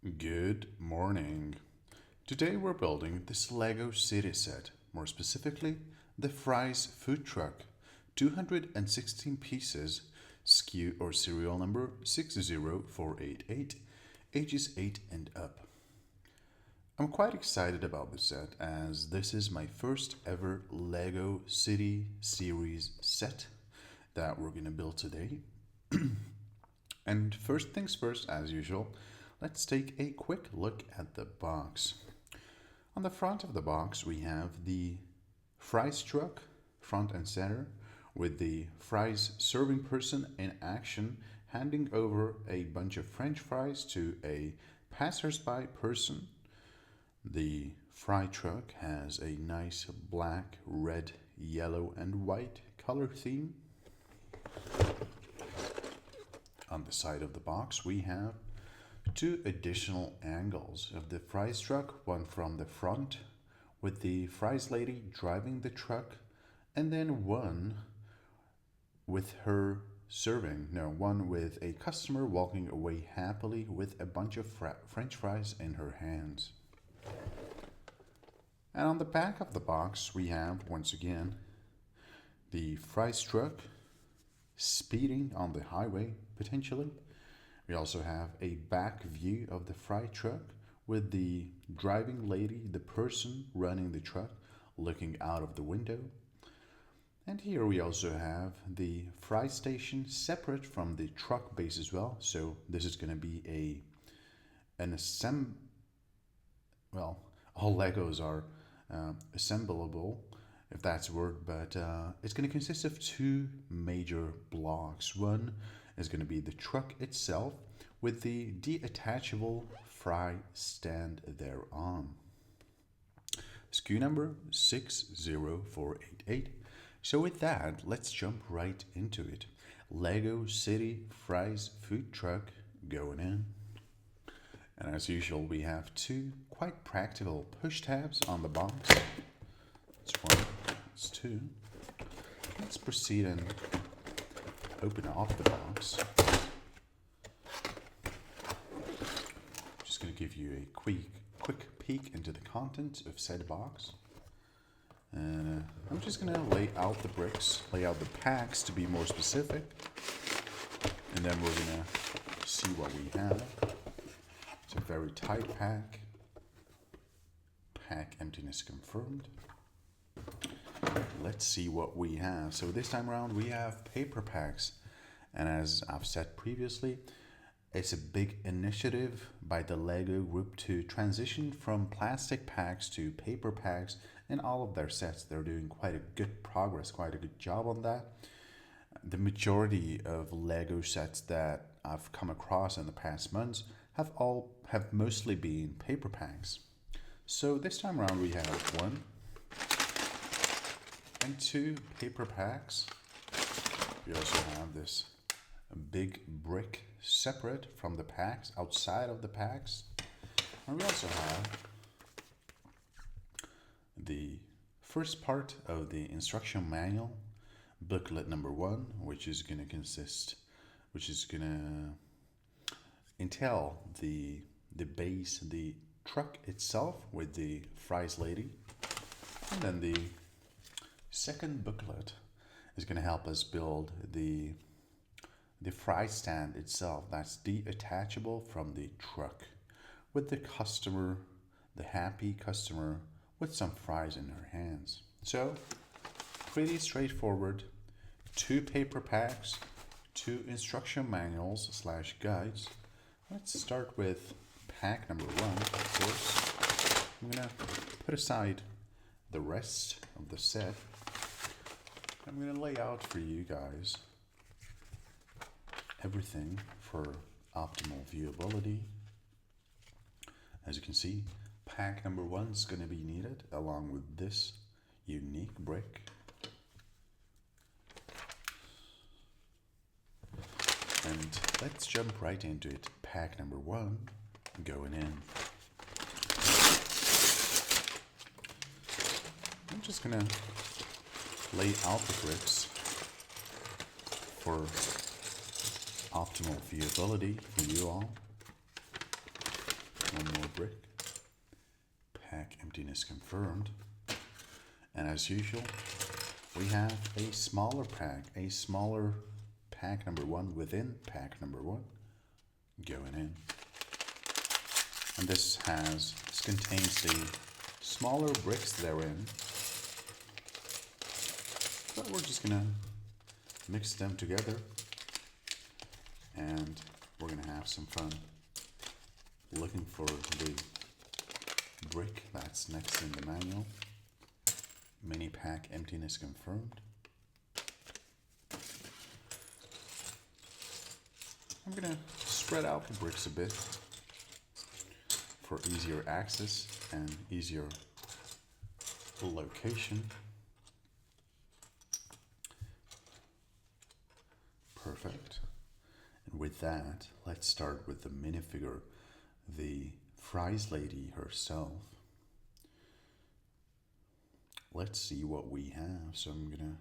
Good morning. Today we're building this Lego city set, more specifically, the Fry's food truck. 216 pieces, SKU or serial number 60488, ages 8 and up. I'm quite excited about this set as this is my first ever Lego City series set that we're going to build today. And first things first, as usual, let's take a quick look at the box. On the front of the box, we have the Fry's truck, front and center, with the Fry's serving person in action handing over a bunch of French fries to a passersby person. The Fry truck has a nice black, red, yellow, and white color theme. On the side of the box, we have two additional angles of the Fry's truck, one from the front with the Fry's lady driving the truck, and then one with her one with a customer walking away happily with a bunch of French fries in her hands. And on the back of the box, we have once again the Fry's truck speeding on the highway potentially. We also have a back view of the Fry truck with the driving lady, the person running the truck, looking out of the window. And here we also have the Fry station separate from the truck base as well. So this is going to be all Legos are assemblable, if that's a word, but it's going to consist of two major blocks. One is going to be the truck itself with the detachable Fry stand thereon. SKU number 60488. So with that, let's jump right into it. Lego City Fry's food truck going in. And as usual, we have two quite practical push tabs on the box. That's one, that's two. Let's proceed and open up the box. Just going to give you a quick peek into the contents of said box. And I'm just going to lay out the packs to be more specific. And then we're going to see what we have. It's a very tight pack. Pack emptiness confirmed. Let's see what we have. So this time around we have paper packs. And as I've said previously, it's a big initiative by the Lego group to transition from plastic packs to paper packs in all of their sets. They're doing quite a good progress, quite a good job on that. The majority of Lego sets that I've come across in the past months have mostly been paper packs. So this time around we have one and two paper packs. We also have this big brick separate from the packs, outside of the packs. And we also have the first part of the instruction manual, booklet number 1, which is going to entail the base, the truck itself with the Fry's lady. And then the second booklet is going to help us build the Fry stand itself. That's detachable from the truck with the customer, the happy customer with some fries in her hands. So pretty straightforward. Two paper packs, two instruction manuals / guides. Let's start with pack number 1, of course. I'm gonna put aside the rest of the set. I'm gonna lay out for you guys everything for optimal viewability. As you can see, pack number 1 is going to be needed along with this unique brick. And let's jump right into it. Pack number 1 going in. I'm just going to lay out the bricks for optimal viewability for you all. brick. Pack emptiness confirmed. And as usual, we have a smaller pack number 1 within pack number 1 going in. And this contains the smaller bricks therein. But we're just gonna mix them together and we're gonna have some fun looking for the brick that's next in the manual. Mini pack emptiness confirmed. I'm gonna spread out the bricks a bit for easier access and easier location. Perfect. And with that, let's start with the minifigure, the fries lady herself. Let's see what we have. So I'm gonna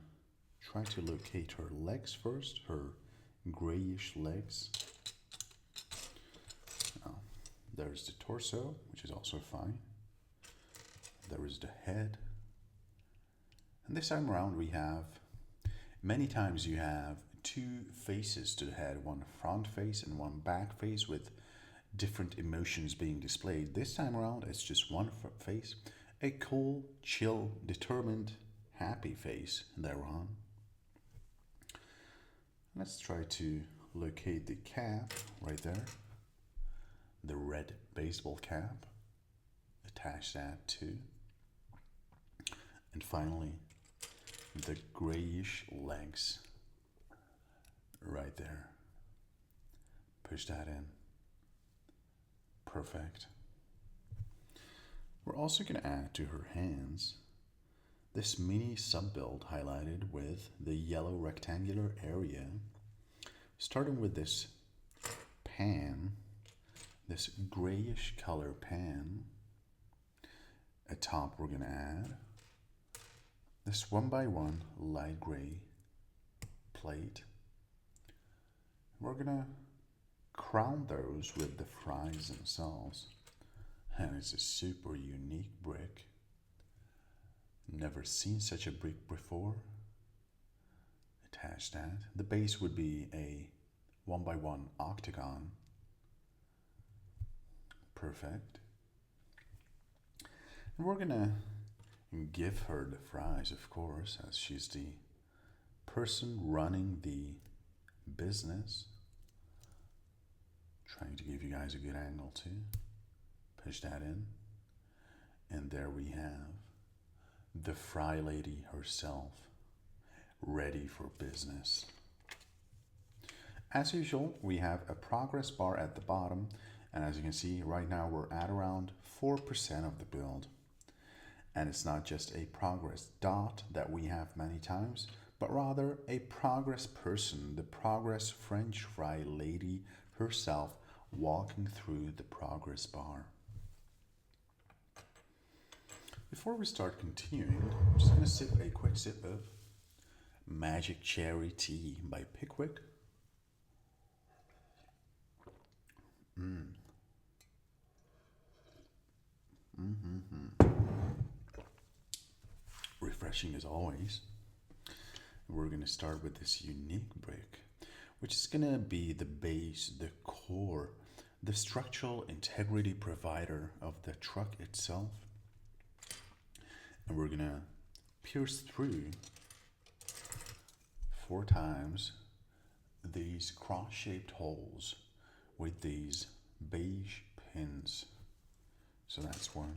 try to locate her legs first, her grayish legs. Oh, there's the torso, which is also fine. There is the head. And this time around we have, many times you have 2 faces to the head, one front face and one back face with different emotions being displayed. This time around it's just one face, a cool, chill, determined, happy face thereon. Let's try to locate the cap right there, the red baseball cap, attach that too, and finally the grayish legs right there. Push that in. Perfect. We're also going to add to her hands this mini sub-build highlighted with the yellow rectangular area, starting with this pan, this grayish color pan. Atop we're going to add this 1x1 light gray plate. We're gonna crown those with the fries themselves. And it's a super unique brick. Never seen such a brick before. Attach that. The base would be a 1x1 octagon. Perfect. And we're gonna give her the fries, of course, as she's the person running the business. Trying to give you guys a good angle too. Push that in. And there we have the fry lady herself, ready for business. As usual, we have a progress bar at the bottom, and as you can see right now we're at around 4% of the build. And it's not just a progress dot that we have many times, but rather a progress person, the progress French fry lady herself, walking through the progress bar. Before we start continuing, I'm just going to sip a quick sip of Magic Cherry Tea by Pickwick. Refreshing as always. We're going to start with this unique brick, which is going to be the base, the core, the structural integrity provider of the truck itself. And we're going to pierce through 4 times these cross-shaped holes with these beige pins. So that's 1.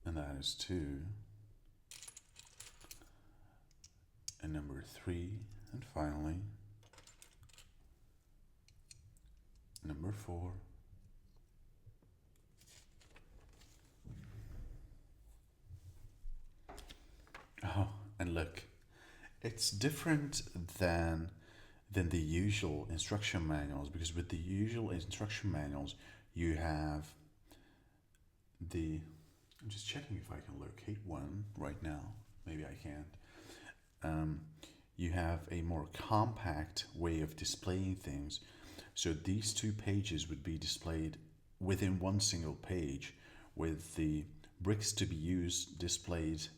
And that is 2. And number 3. And finally, number 4. Oh, and look, it's different than the usual instruction manuals, because with the usual instruction manuals you have the, I'm just checking if I can locate one right now, maybe I can't. You have a more compact way of displaying things, So these two pages would be displayed within one single page, with the bricks to be used displayed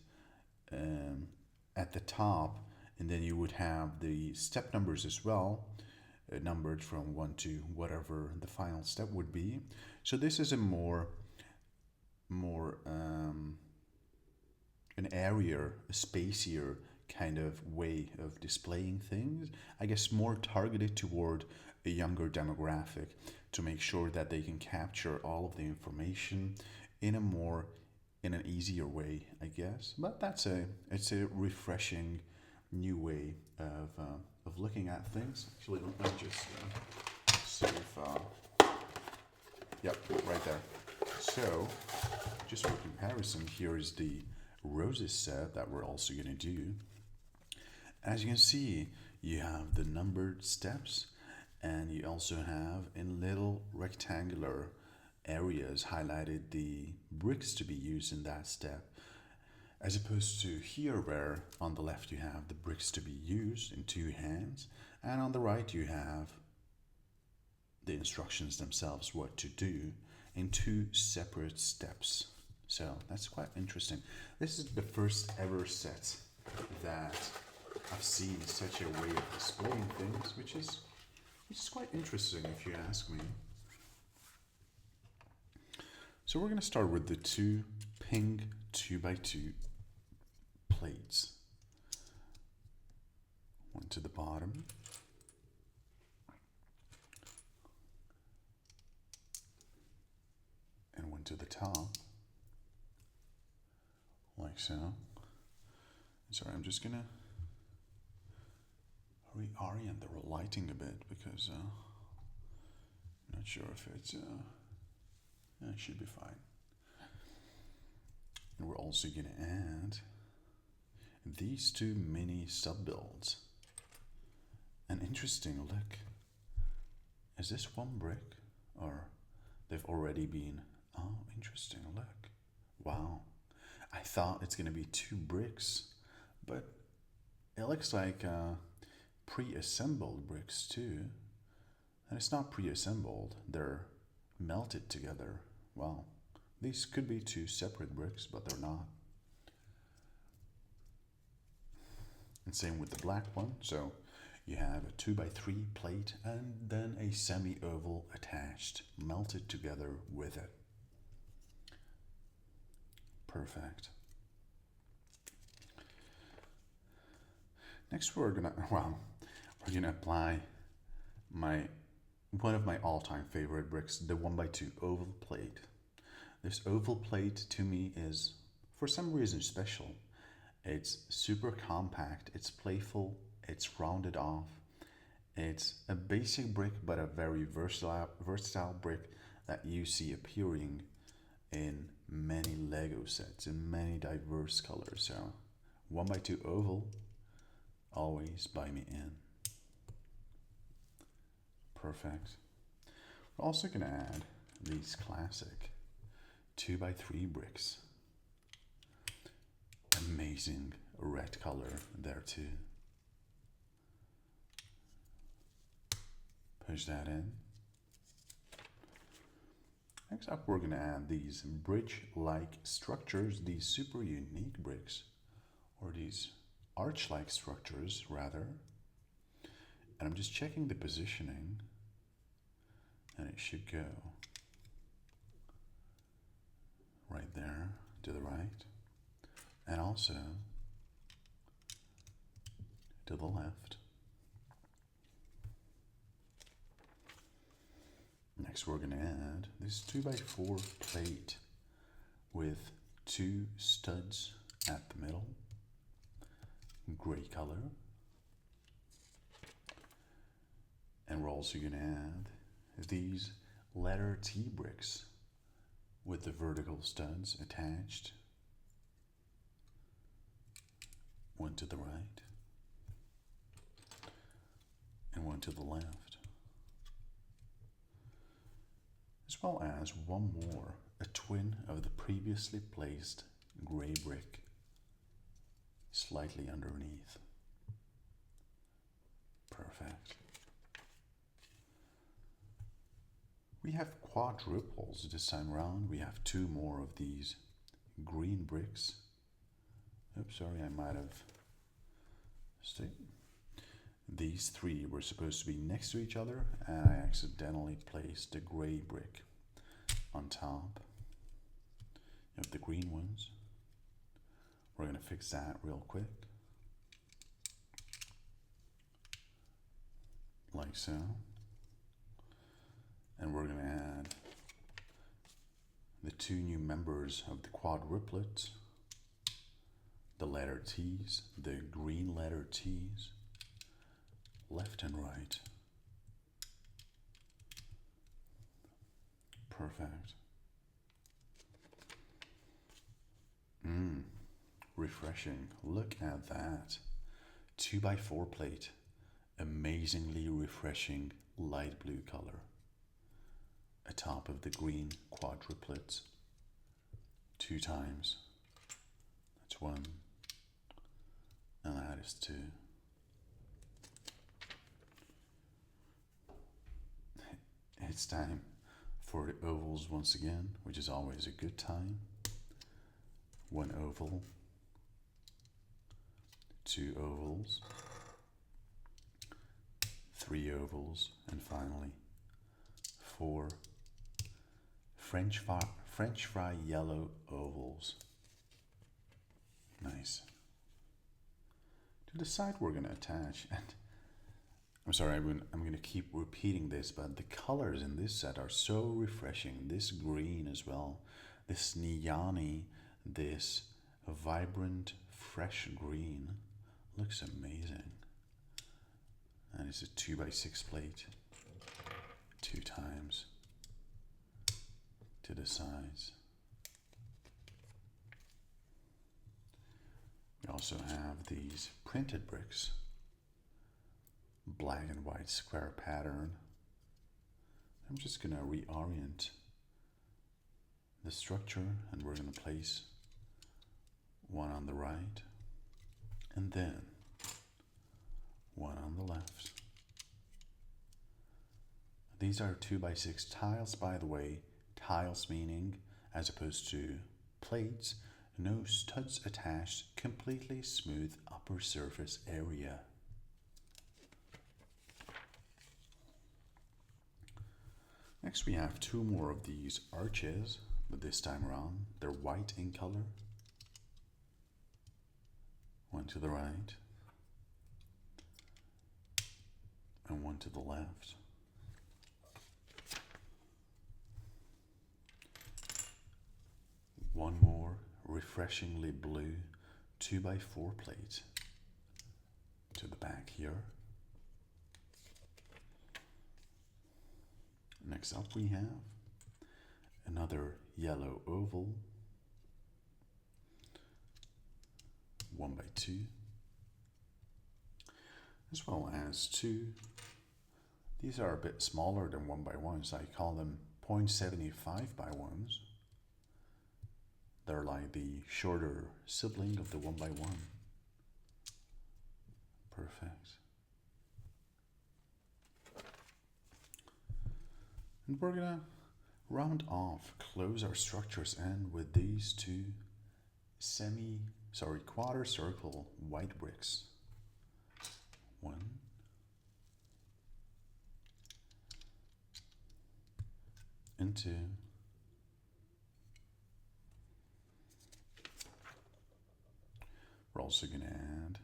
at the top, and then you would have the step numbers as well, numbered from 1 to whatever the final step would be. So this is a more an airier, a spacier kind of way of displaying things. I guess more targeted toward a younger demographic, to make sure that they can capture all of the information in an easier way, I guess. But it's a refreshing new way of looking at things. Actually, let me just see if yep, right there. So, just for comparison, here is the roses set that we're also going to do. As you can see, you have the numbered steps, and you also have in little rectangular areas highlighted the bricks to be used in that step, as opposed to here where on the left you have the bricks to be used in two hands, and on the right you have the instructions themselves, what to do, in two separate steps. So that's quite interesting. This is the first ever set that I've seen such a way of displaying things, which is quite interesting if you ask me. So we're going to start with the two pink 2x2 plates. One to the bottom. And one to the top. Like so. Sorry, I'm just going to reorient the lighting a bit, because I'm not sure if it's it should be fine. And we're also going to add these two mini sub builds. An interesting look. Is this one brick, or they've already been? Oh, interesting look. Wow, I thought it's going to be two bricks, but it looks like pre-assembled bricks too. And it's not pre-assembled, they're melted together. Wow, these could be two separate bricks, but they're not. And same with the black one. So you have a 2x3 plate and then a semi-oval attached, melted together with it. Perfect. Next we're gonna apply one of my all-time favorite bricks, the 1x2 oval plate. This oval plate to me is, for some reason, special. It's super compact, it's playful, it's rounded off. It's a basic brick, but a very versatile brick that you see appearing in many Lego sets in many diverse colors. So 1x2 oval, always buy me in. Perfect. We're also going to add these classic 2x3 bricks. Amazing red color there too. Push that in. Next up, we're going to add these bridge-like structures, these super unique bricks, or these arch-like structures rather. And I'm just checking the positioning, and it should go right there to the right, and also to the left. Next, we're going to add this 2x4 plate with two studs at the middle, gray color. And we're also going to add these letter T bricks with the vertical studs attached. One to the right and one to the left. As well as one more, a twin of the previously placed gray brick slightly underneath. Perfect. We have quadruples this time around. We have two more of these green bricks. Oops, sorry, I might have stayed. These three were supposed to be next to each other, and I accidentally placed the gray brick on top of the green ones. We're going to fix that real quick. Like so. And we're going to add the two new members of the quadruplets, the letter T's, the green letter T's, left and right. Perfect. Refreshing. Look at that. 2x4 plate. Amazingly refreshing light blue color. Atop of the green quadruplets. 2 times. That's 1. And that is 2. It's time for the ovals once again, which is always a good time. 1 oval. 2 ovals. 3 ovals. And finally, 4 French fry yellow ovals. Nice. To the side we're going to attach, and I'm sorry, I'm going to keep repeating this, but the colors in this set are so refreshing. This green as well, this neon-y, this vibrant, fresh green looks amazing. And it's a 2x6 plate, 2 times to the sides. We also have these printed bricks, black and white square pattern. I'm just going to reorient the structure, and we're going to place one on the right and then one on the left. These are 2x6 tiles, by the way. Tiles meaning, as opposed to plates, no studs attached, completely smooth upper surface area. Next we have 2 more of these arches, but this time around they're white in color. One to the right and one to the left. One more refreshingly blue 2x4 plate to the back here. Next up we have another yellow oval, 1x2, as well as 2. These are a bit smaller than 1x1s. I call them 0.75 by 1s. They're like the shorter sibling of the 1x1. Perfect. And we're gonna round off, close our structure's end with these 2 quarter circle white bricks. 1 and 2. We're also going to add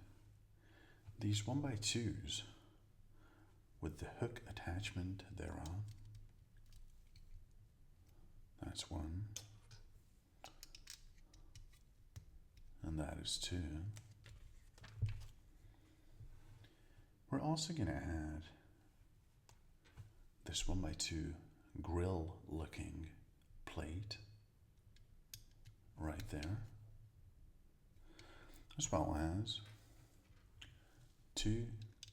these 1x2s with the hook attachment thereon. That's 1. And that is 2. We're also going to add this 1x2 grill looking plate right there, as well as 2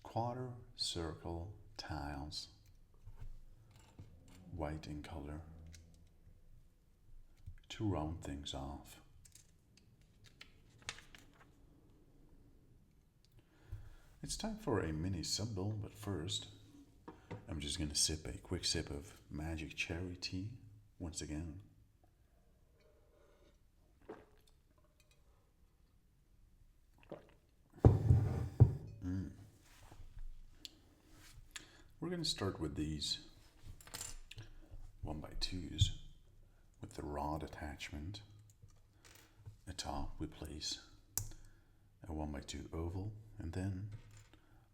quarter circle tiles, white in color, to round things off. It's time for a mini symbol, but first, I'm just gonna sip a quick sip of magic cherry tea once again. We're gonna start with these 1x2s with the rod attachment. Atop we place a 1x2 oval and then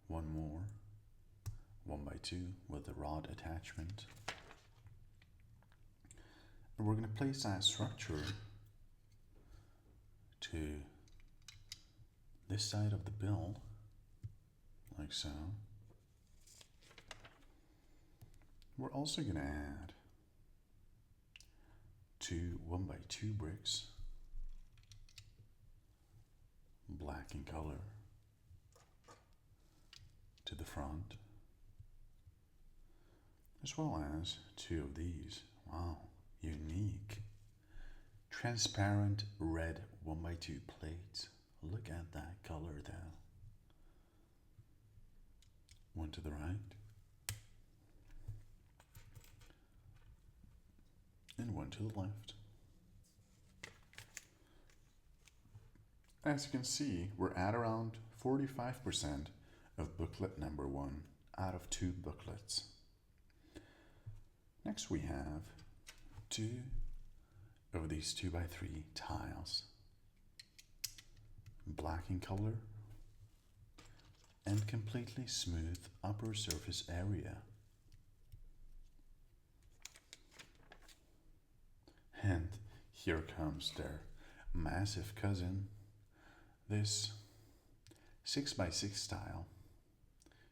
one more 1x2 with the rod attachment. And we're going to place that structure to this side of the build, like so. We're also going to add 2 1x2 bricks, black in color, to the front, as well as 2 of these. Wow, unique transparent red 1x2 plates. Look at that color there. One to the right and one to the left. As you can see, we're at around 45% of booklet number 1 out of 2 booklets. Next we have 2 of these 2x3 tiles, black in color and completely smooth upper surface area. And here comes their massive cousin, this 6x6 tile,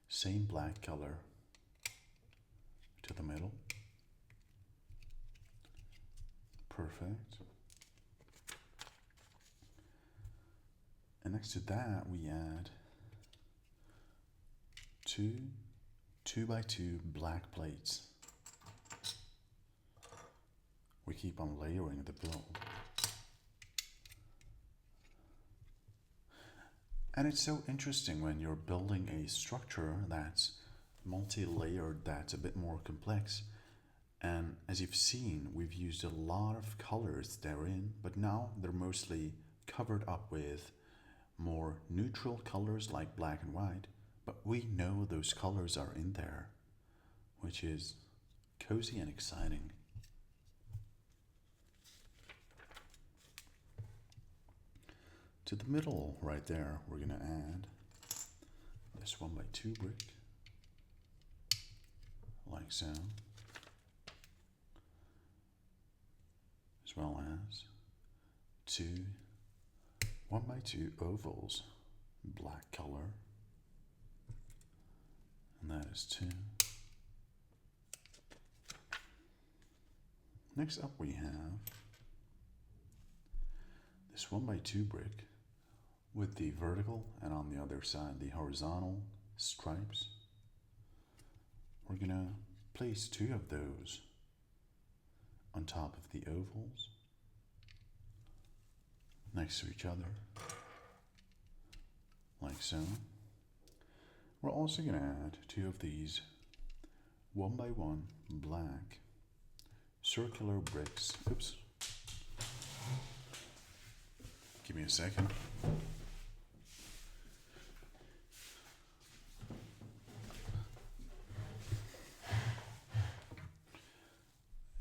same black color to the middle. Perfect. And next to that we add 2 2x2 black plates. We keep on layering the build. And it's so interesting when you're building a structure that's multi-layered, that's a bit more complex. And as you've seen, we've used a lot of colors therein, but now they're mostly covered up with more neutral colors like black and white. But we know those colors are in there, which is cozy and exciting. To the middle right there, we're going to add this 1x2 brick, like so, as well as 2 1x2 ovals, black color, and that is 2. Next up we have this 1x2 brick with the vertical and on the other side the horizontal stripes. We're gonna place 2 of those on top of the ovals next to each other, like so. We're also gonna add 2 of these 1x1 black circular bricks. Oops. Give me a second.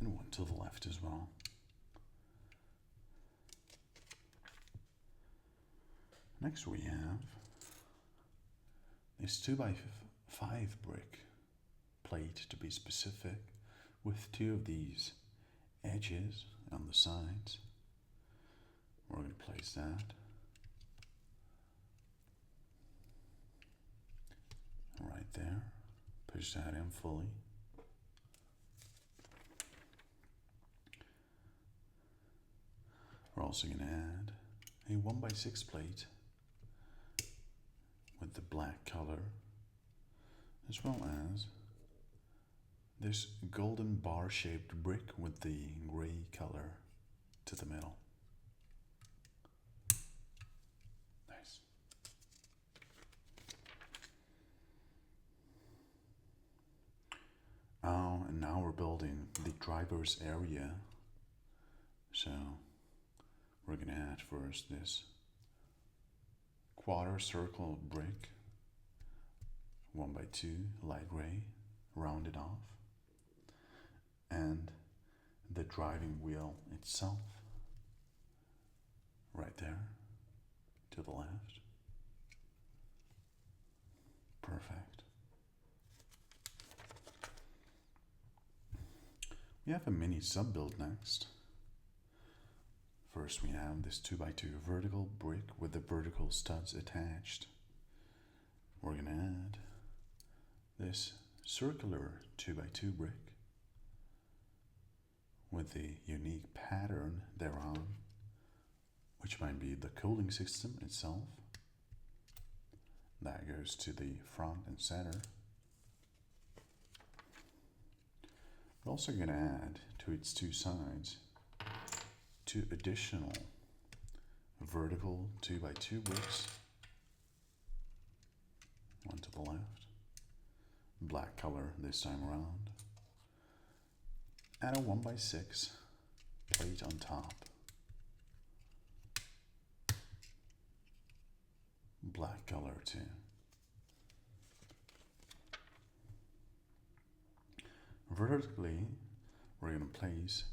And one to the left as well. Next we have this 2x5 brick plate, to be specific, with 2 of these edges on the sides. We're going to place that right there. Push that in fully. We're also going to add a 1x6 plate with the black color, as well as this golden bar shaped brick with the gray color to the middle. Nice. Oh, and now we're building the driver's area. So we're gonna add first this quarter circle brick, 1x2 light gray, rounded off, and the driving wheel itself right there to the left. Perfect. We have a mini sub-build next. First we have this 2x2 vertical brick with the vertical studs attached. We're going to add this circular 2x2 brick with the unique pattern thereon, which might be the cooling system itself. That goes to the front and center. We're also going to add to its two sides two additional vertical 2x2 bricks. One to the left, black color this time around, and a 1x6 plate on top. Black color too. Vertically, we're going to place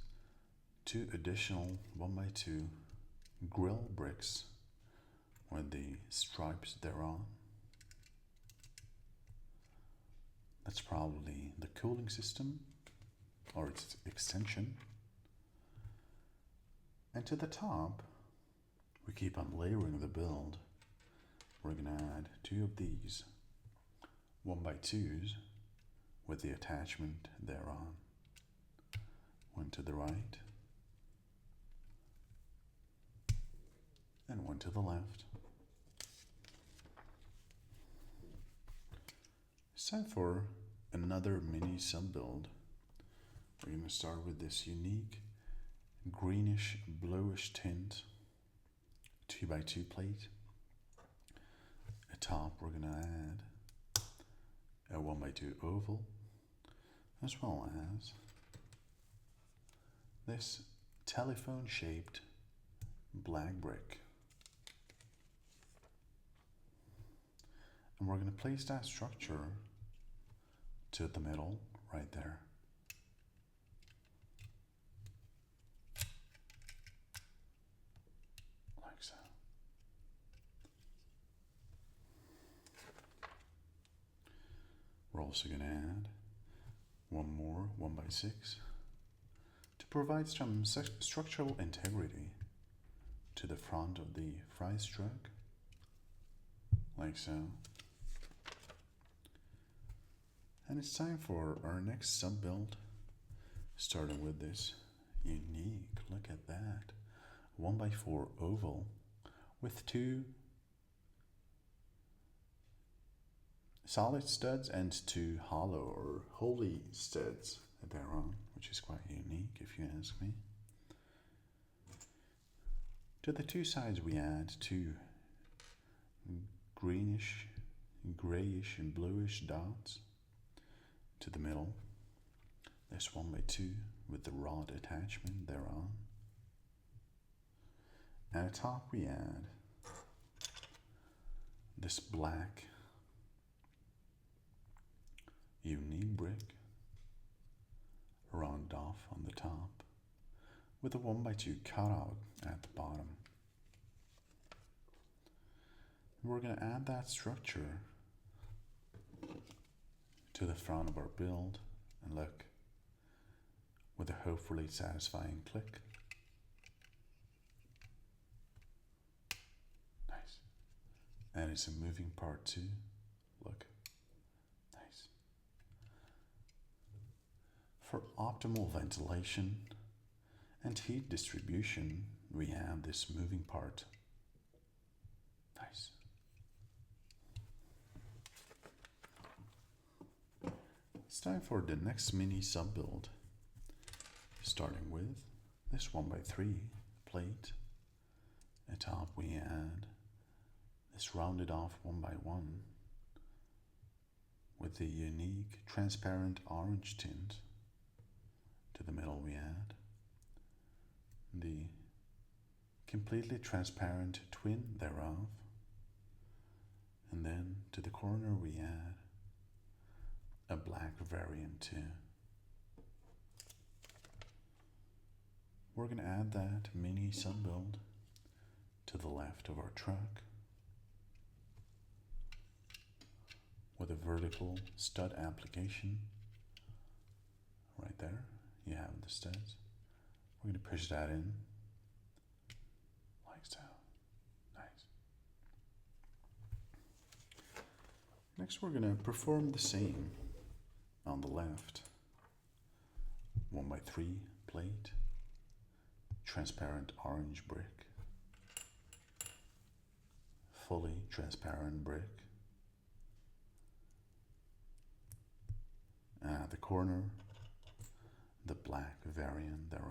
two additional 1x2 grill bricks with the stripes thereon. That's probably the cooling system or its extension. And to the top, we keep on layering the build. We're going to add two of these 1x2s with the attachment thereon. One to the right and one to the left. It's time for another mini sub-build. We're going to start with this unique greenish bluish tint 2x2 plate. Atop we're going to add a 1x2 oval, as well as this telephone shaped black brick. And we're going to place that structure to the middle right there. Like so. We're also going to add one more 1x6 to provide some structural integrity to the front of the fries truck, like so. And it's time for our next sub-build, starting with this unique, look at that, 1x4 oval with two solid studs and two hollow or holy studs thereon, which is quite unique if you ask me. To the two sides we add two greenish, grayish and bluish dots. To the middle, this 1x2 with the rod attachment thereon. And at top we add this black unique brick round off on the top with a 1x2 cutout at the bottom. We're going to add that structure to the front of our build and look with a hopefully satisfying click. Nice. And it's a moving part too. Look. Nice. For optimal ventilation and heat distribution, we have this moving part. Nice. It's time for the next mini sub-build, starting with this 1x3 plate. Atop we add this rounded off 1x1 with the unique transparent orange tint. To the middle we add the completely transparent twin thereof, and then to the corner we add a black variant too. We're going to add that mini sunbuild to the left of our truck with a vertical stud application. Right there, you have the studs. We're going to push that in like so. Nice. Next, we're going to perform the same on the left. 1x3 plate, transparent orange brick, fully transparent brick. At the corner, the black variant thereof.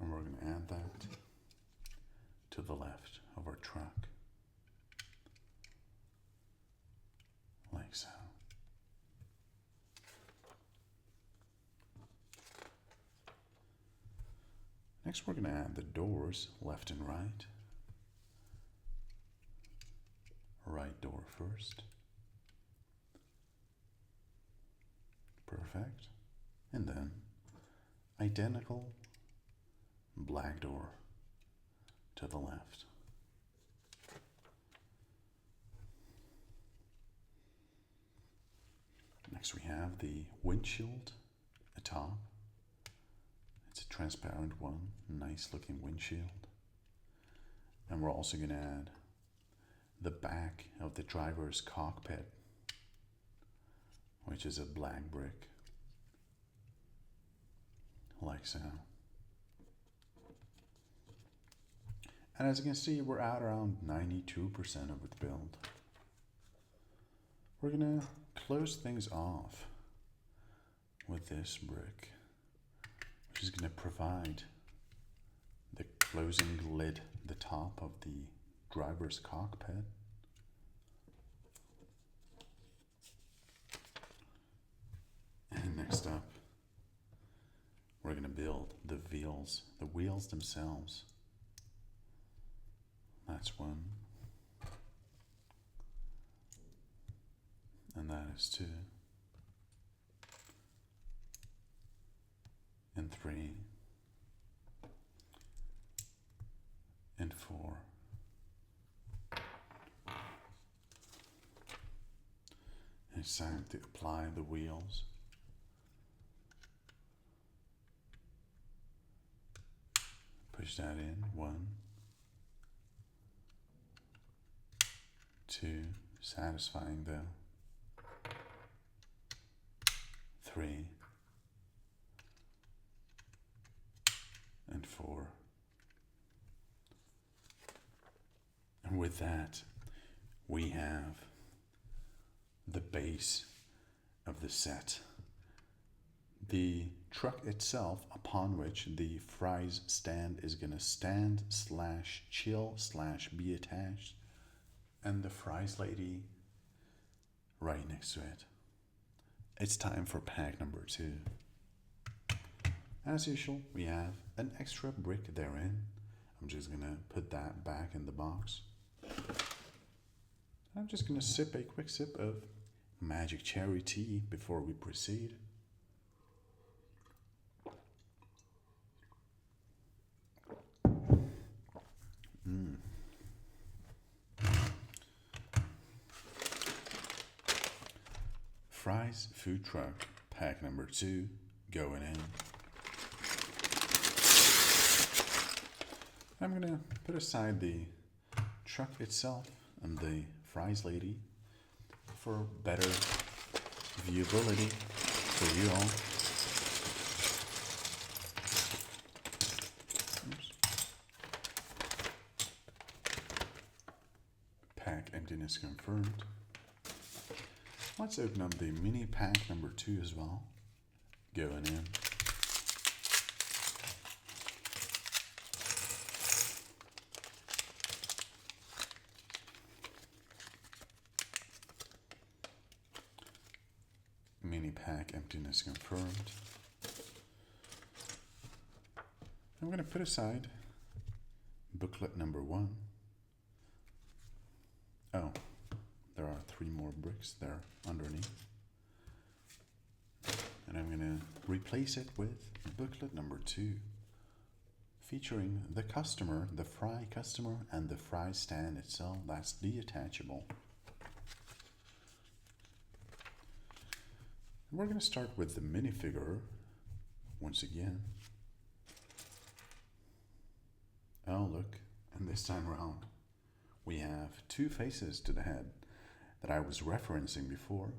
And we're going to add that to the left of our truck, like so. Next, we're going to add the doors left and right. Right door first. Perfect. And then identical black door to the left. Next, we have the windshield atop. It's a transparent one, nice looking windshield. And we're also going to add the back of the driver's cockpit, which is a black brick, like so. And as you can see, we're at around 92% of the build. We're going to close things off with this brick, which is going to provide the closing lid, the top of the driver's cockpit. And next up, we're going to build the wheels themselves. That's one. And that is two. And three. And four. And it's time to apply the wheels. Push that in. 1, 2, satisfying the 3, and 4. And with that, we have the base of the set. The truck itself, upon which the fries stand is going to stand / chill / be attached, and the fries lady right next to it. It's time for pack number 2. As usual, we have an extra brick therein. I'm just going to put that back in the box. I'm just going to sip a quick sip of magic cherry tea before we proceed. Fries food truck, pack number 2, going in. I'm going to put aside the truck itself and the fries lady for better viewability for you all. Oops. Pack emptiness confirmed. Let's open up the mini pack number 2 as well. Going in. is confirmed. I'm going to put aside booklet number 1. Oh, there are 3 more bricks there underneath. And I'm going to replace it with booklet number 2, featuring the customer, the fry customer, and the fry stand itself. That's detachable. And we're going to start with the minifigure once again. Oh, look, and this time around, we have 2 faces to the head that I was referencing before.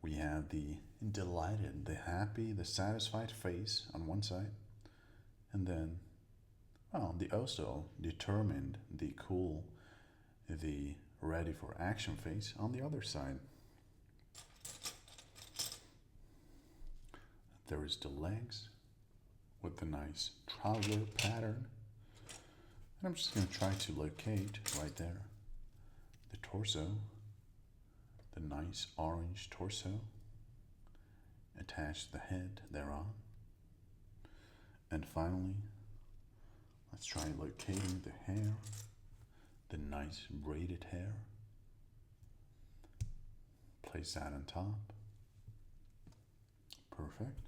We have the delighted, the happy, the satisfied face on one side, and then, well, the also determined, the cool, the ready for action face on the other side. There is the legs with the nice trouser pattern. And I'm just going to try to locate right there the torso, the nice orange torso, attach the head thereon, and finally, let's try locating the hair, the nice braided hair, place that on top, perfect,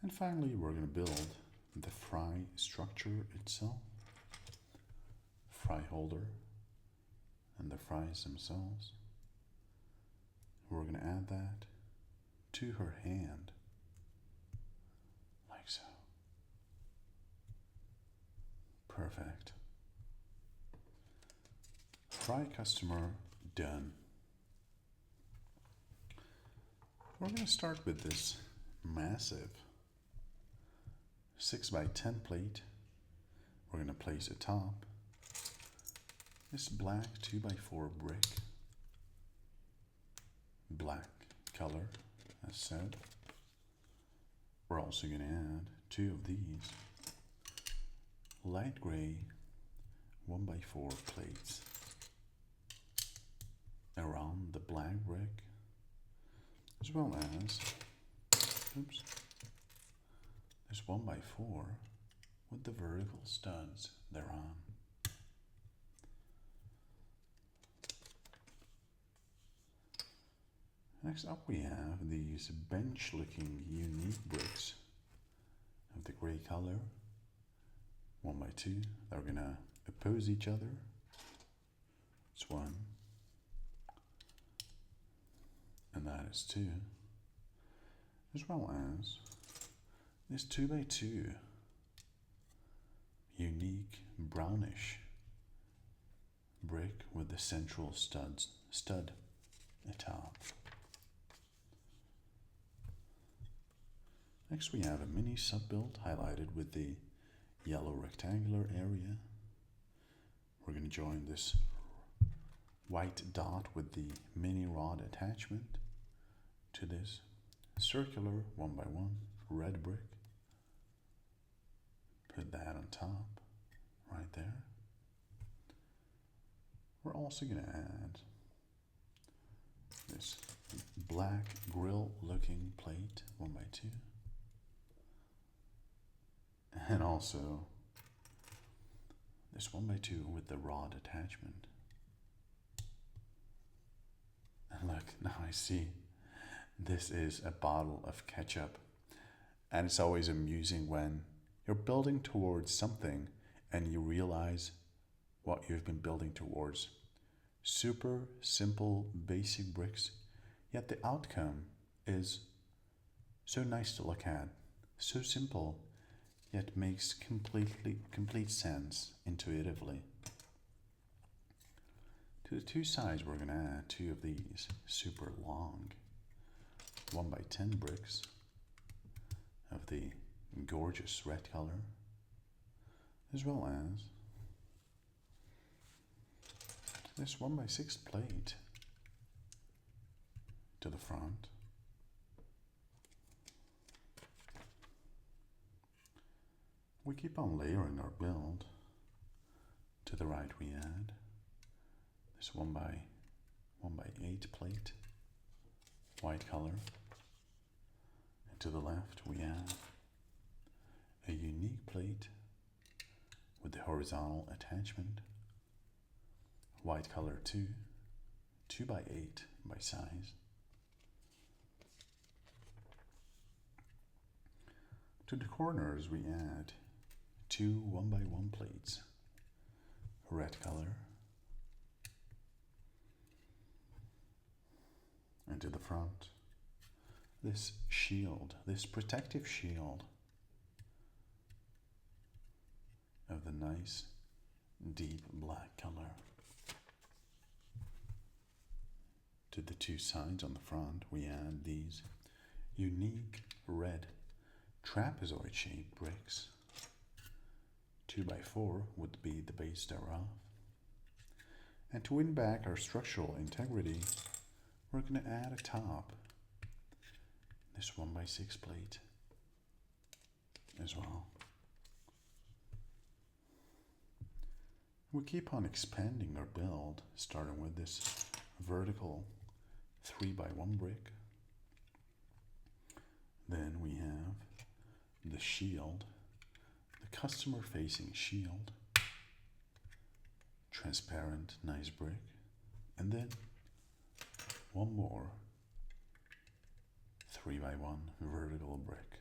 and finally we're going to build the fry structure itself. Fry holder and the fries themselves. We're going to add that to her hand, like so. Perfect. Fry customer done. We're going to start with this massive 6x10 plate. We're going to place atop this black 2x4 brick, black color as said. We're also going to add 2 of these light gray 1x4 plates around the black brick, as well as this 1x4 with the vertical studs thereon. Next up we have these bench-looking unique bricks of the gray color, 1x2. They're going to oppose each other. It's 1, and that is 2, as well as this 2x2 unique brownish brick with the central stud atop. Next we have a mini sub-build highlighted with the yellow rectangular area. We're going to join this white dot with the mini rod attachment to this circular 1x1 red brick. Put that on top, right there. We're also going to add this black grill looking plate 1x2. And also this 1x2 with the rod attachment. And look, now I see this is a bottle of ketchup. And it's always amusing when you're building towards something and you realize what you've been building towards. Super simple, basic bricks, yet the outcome is so nice to look at, so simple, yet makes complete sense intuitively. To the 2 sides, we're going to add 2 of these super long 1x10 bricks of the gorgeous red color, as well as this 1x6 plate to the front. We keep on layering our build. To the right we add this 1x8 plate, white color, To the left, we have a unique plate with the horizontal attachment, white color 2 by 8 by size. To the corners, we add 2 1x1 plates, red color, and to the front, this shield, this protective shield of the nice deep black color. To the two sides on the front, we add these unique red trapezoid shaped bricks. 2x4 would be the base thereof. And to win back our structural integrity, we're going to add a top, this 1x6 plate as well. We keep on expanding our build, starting with this vertical 3x1 brick. Then we have the shield, the customer facing shield, transparent nice brick, and then one more 3x1 vertical brick.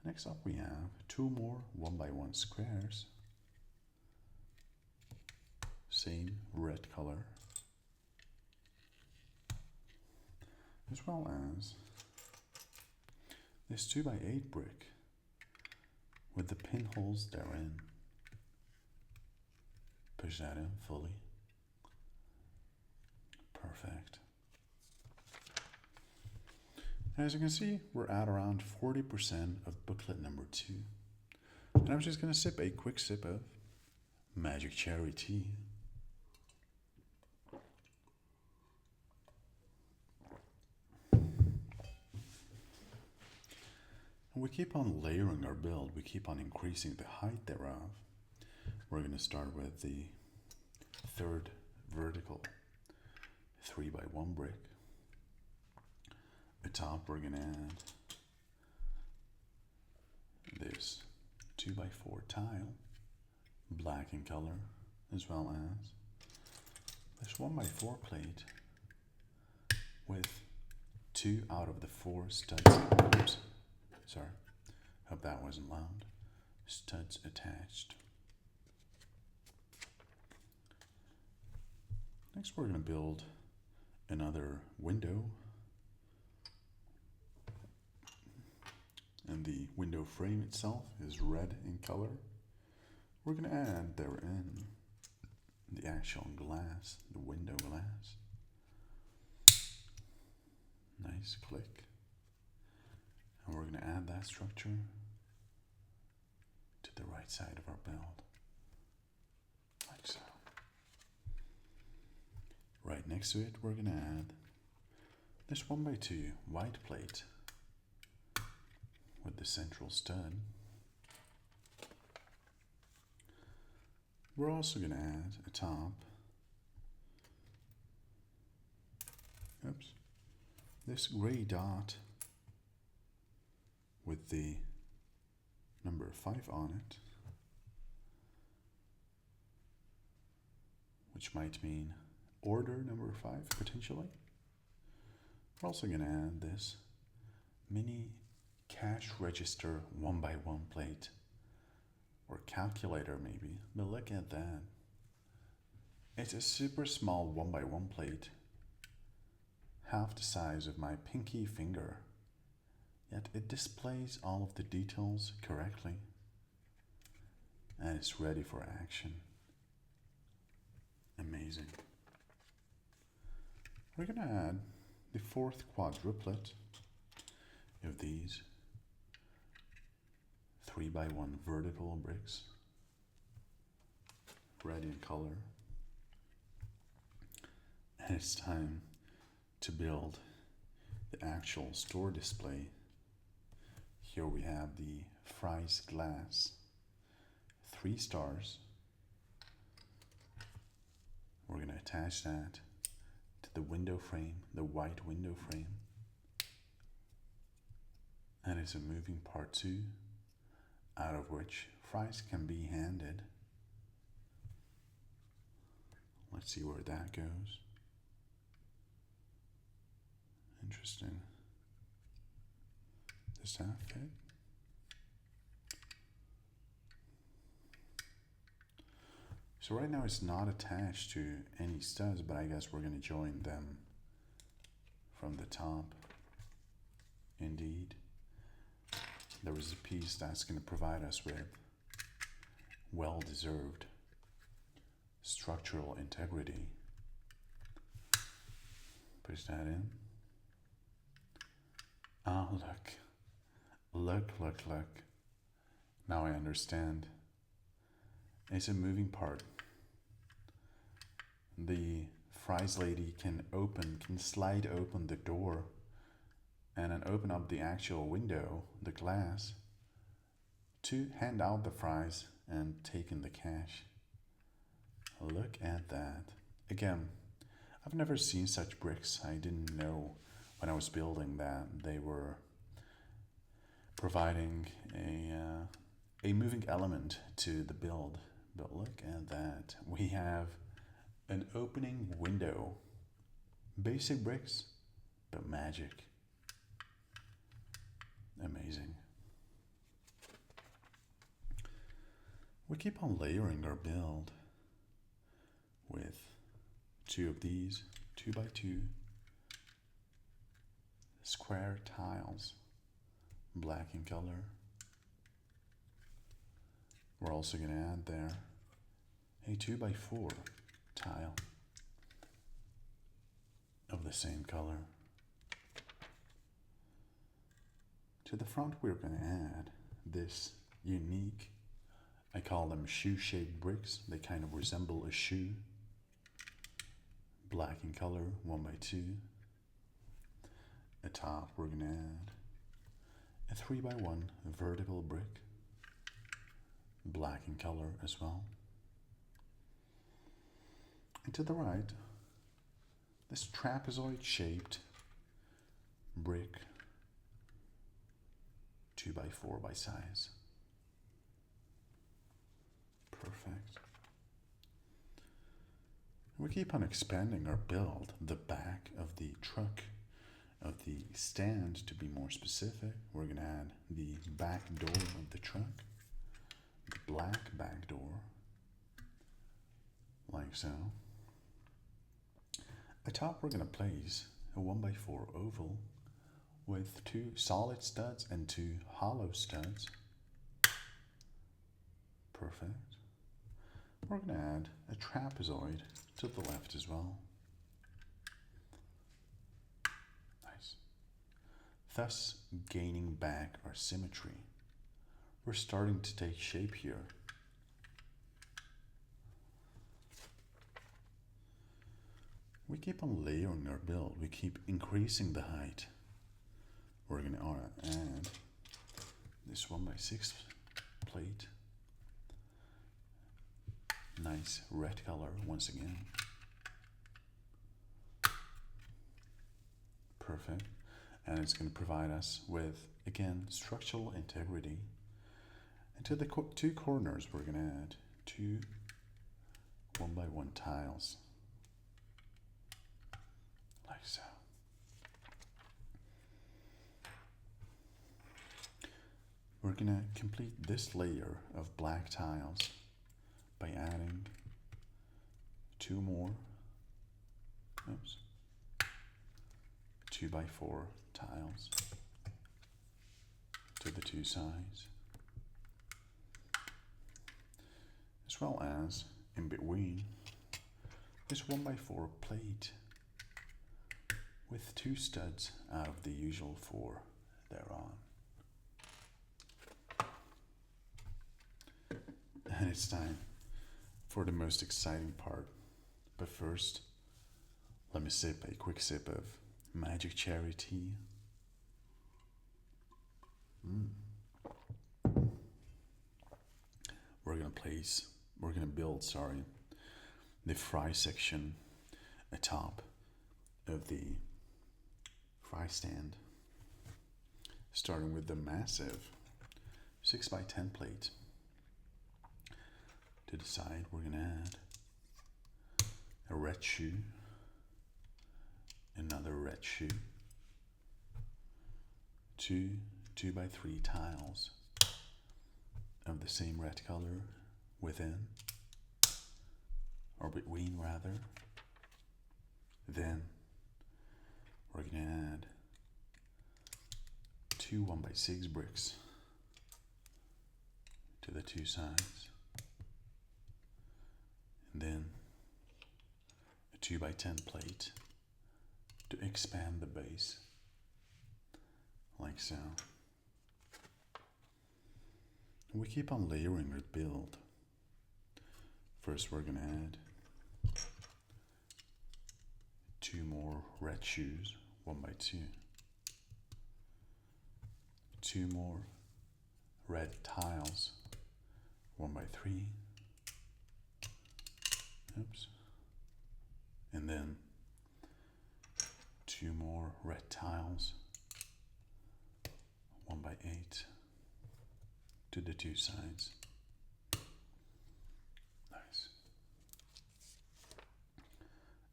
Next up we have 2 more 1x1 squares, same red color, as well as this 2x8 brick with the pinholes therein. Push that in fully. Perfect. As you can see, we're at around 40% of booklet number 2. And I'm just going to sip a quick sip of magic cherry tea. And we keep on layering our build. We keep on increasing the height thereof. We're going to start with the third vertical 3x1 brick. Atop, we're going to add this 2x4 tile, black in color, as well as this 1x4 plate with 2 out of the 4 studs. Oops, sorry, hope that wasn't loud. Studs attached. Next, we're going to build another window. And the window frame itself is red in color. We're going to add therein the actual glass, the window glass. Nice click. And we're going to add that structure to the right side of our build, like so. Right next to it, we're going to add this 1x2 white plate with the central stud. We're also going to add a top, this gray dot with the number 5 on it, which might mean order number 5 potentially. We're also going to add this mini cash register 1x1 plate, or calculator maybe, but look at that. It's a super small 1x1 plate, half the size of my pinky finger, yet it displays all of the details correctly, and it's ready for action. Amazing. We're going to add the 4th quadruplet of these 3x1 vertical bricks, red in color. And it's time to build the actual store display. Here we have the Fry's glass, 3 stars. We're going to attach that to the window frame, the white window frame. And it's a moving part too, out of which fries can be handed. Let's see where that goes. Interesting. Does that fit? So right now it's not attached to any studs, but I guess we're going to join them from the top. Indeed. There is a piece that's going to provide us with well-deserved structural integrity. Push that in. Ah, look. Look, look, look. Now I understand. It's a moving part. The fries lady can slide open the door and then open up the actual window, the glass, to hand out the fries and take in the cash. Look at that. Again, I've never seen such bricks. I didn't know when I was building that they were providing a moving element to the build. But look at that. We have an opening window. Basic bricks, but magic. Amazing. We keep on layering our build with 2 of these 2x2 square tiles, black in color. We're also going to add there a 2x4 tile of the same color. To the front, we're going to add this unique, I call them shoe-shaped bricks. They kind of resemble a shoe. Black in color, 1x2. Atop, we're going to add a 3x1 vertical brick. Black in color as well. And to the right, this trapezoid-shaped brick, 2x4 by size. Perfect. We keep on expanding our build. The back of the truck, of the stand to be more specific, we're going to add the back door of the truck, the black back door, like so. Atop, we're going to place a 1x4 oval with 2 solid studs and 2 hollow studs. Perfect. We're going to add a trapezoid to the left as well. Nice. Thus gaining back our symmetry. We're starting to take shape here. We keep on layering our build. We keep increasing the height. We're going to add this 1x6 plate. Nice red color once again. Perfect. And it's going to provide us with, again, structural integrity. And to the 2 corners, we're going to add 2 1x1 tiles. Like so. We're going to complete this layer of black tiles by adding 2 more 2x4 tiles to the 2 sides, as well as in between this 1x4 plate with 2 studs out of the usual 4 thereon. And it's time for the most exciting part. But first, let me sip a quick sip of magic cherry tea. We're gonna build, the fry section atop of the fry stand, starting with the massive 6x10 plate. To the side, we're going to add a red shoe, another red shoe, two 2x3 tiles of the same red color within, or between rather. Then we're going to add two 1x6 bricks to the two sides, and then a 2x10 plate to expand the base, like so. And we keep on layering our build. First we're going to add two more red shoes, 1x2. Two more red tiles, 1x3. Oops. And then two more red tiles, 1x8 to the two sides. Nice.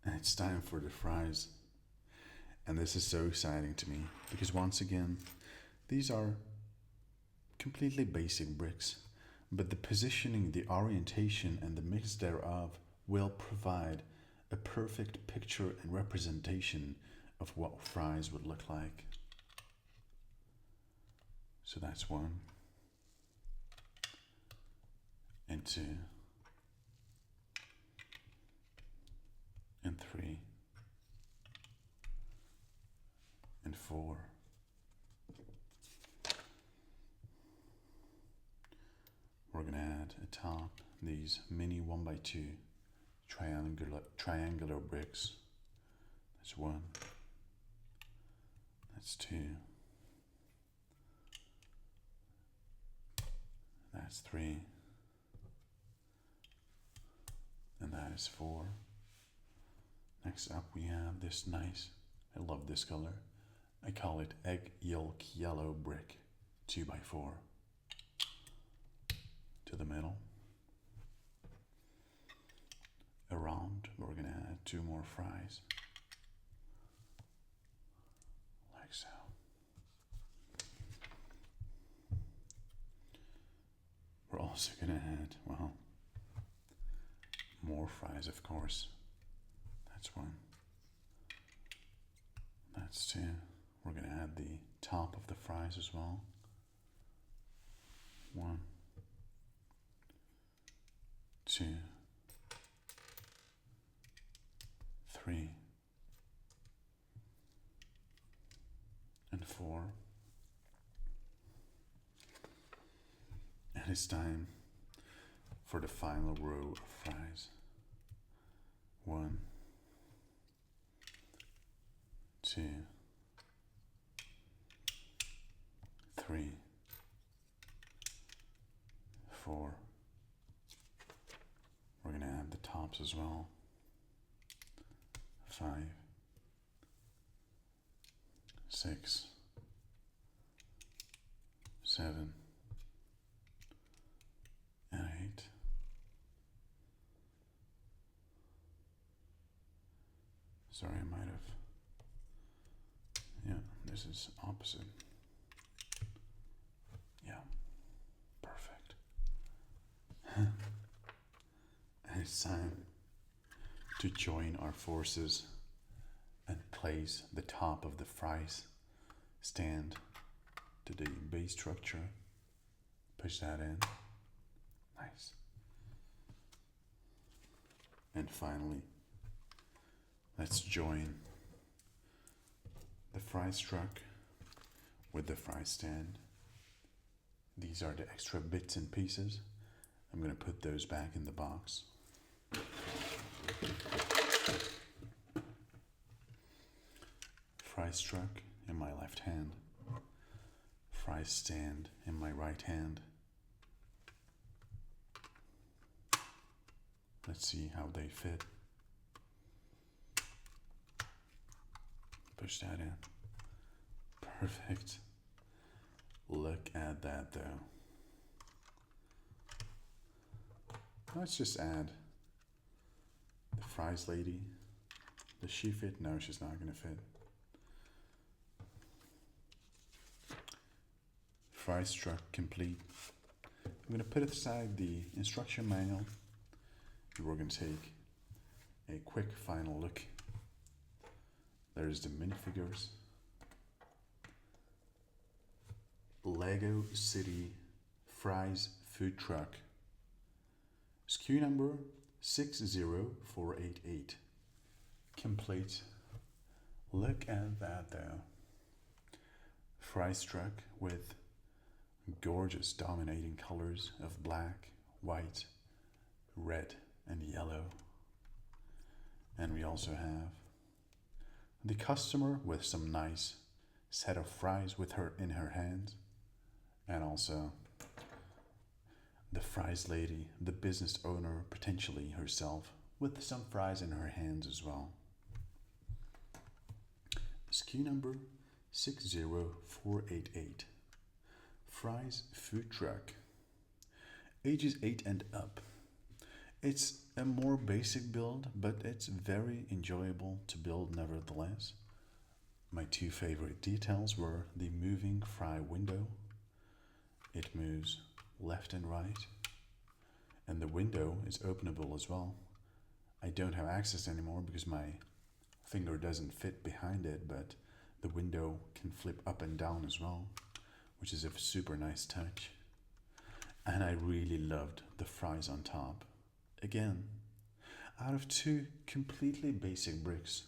And it's time for the fries. And this is so exciting to me because once again, these are completely basic bricks, but the positioning, the orientation, and the mix thereof will provide a perfect picture and representation of what fries would look like. So that's one, and two, and three, and four. We're going to add atop these mini 1x2 triangular bricks. That's one. That's two. That's three. And that is four. Next up we have this nice, I love this color, I call it egg yolk yellow brick, 2x4. To the middle. Around, we're going to add two more fries, like so. We're also going to add, well, more fries, of course. That's one. That's two. We're going to add the top of the fries as well. One, two, three, and four. And it's time for the final row of fries. One, two, three, four. We're going to add the tops as well. 5, 6, 7, and 8. Sorry, I might have. Yeah, this is opposite. Yeah, perfect. And it's time to join our forces and place the top of the fries stand to the base structure. Push that in. Nice. And finally, let's join the fries truck with the fry stand. These are the extra bits and pieces. I'm going to put those back in the box. Fries truck in my left hand. Fries stand in my right hand. Let's see how they fit. push that in. Perfect. Look at that though. Let's just add the fries lady. Does she fit? No, she's not going to fit. Fries truck complete. I'm going to put aside the instruction manual. And we're going to take a quick final look. There's the minifigures. Lego City Fries Food Truck. SKU number 60488. Complete. Look at that though. Fries truck with gorgeous dominating colors of black, white, red, and yellow. And we also have the customer with some nice set of fries with her in her hands. And also the fries lady, the business owner, potentially herself, with some fries in her hands as well. SKU number 60488. Fries Food Truck. Ages 8 and up. It's a more basic build, but it's very enjoyable to build nevertheless. My two favorite details were the moving fry window. It moves left and right, and the window is openable as well. I don't have access anymore because my finger doesn't fit behind it, but the window can flip up and down as well, which is a super nice touch. And I really loved the fries on top. Again, out of two completely basic bricks,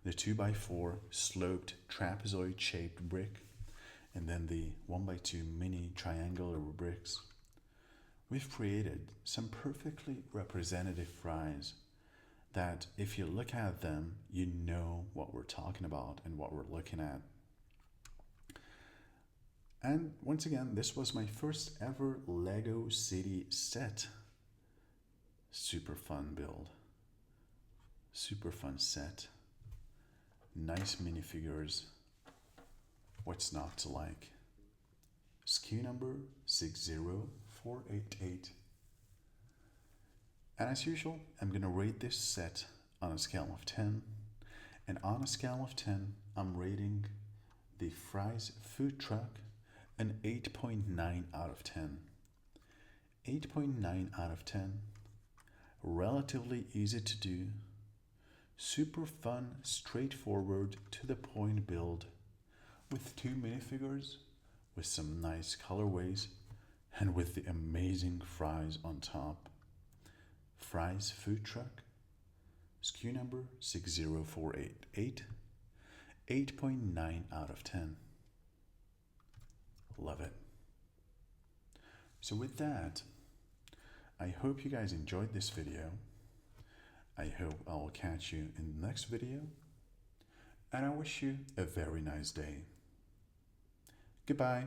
the 2x4 sloped trapezoid shaped brick, and then the 1x2 mini triangular bricks, we've created some perfectly representative fries that if you look at them, you know what we're talking about and what we're looking at. And once again, this was my first ever Lego City set. Super fun build. Super fun set. Nice minifigures. What's not to like? SKU number 60488. And as usual, I'm going to rate this set on a scale of 10. And on a scale of 10, I'm rating the Fries Food Truck an 8.9 out of 10. 8.9 out of 10. Relatively easy to do. Super fun, straightforward, to the point build. With two minifigures, with some nice colorways, and with the amazing fries on top. Fries Food Truck, SKU number 60488, 8.9 out of 10. Love it. So with that, I hope you guys enjoyed this video. I hope I'll catch you in the next video, and I wish you a very nice day. Goodbye.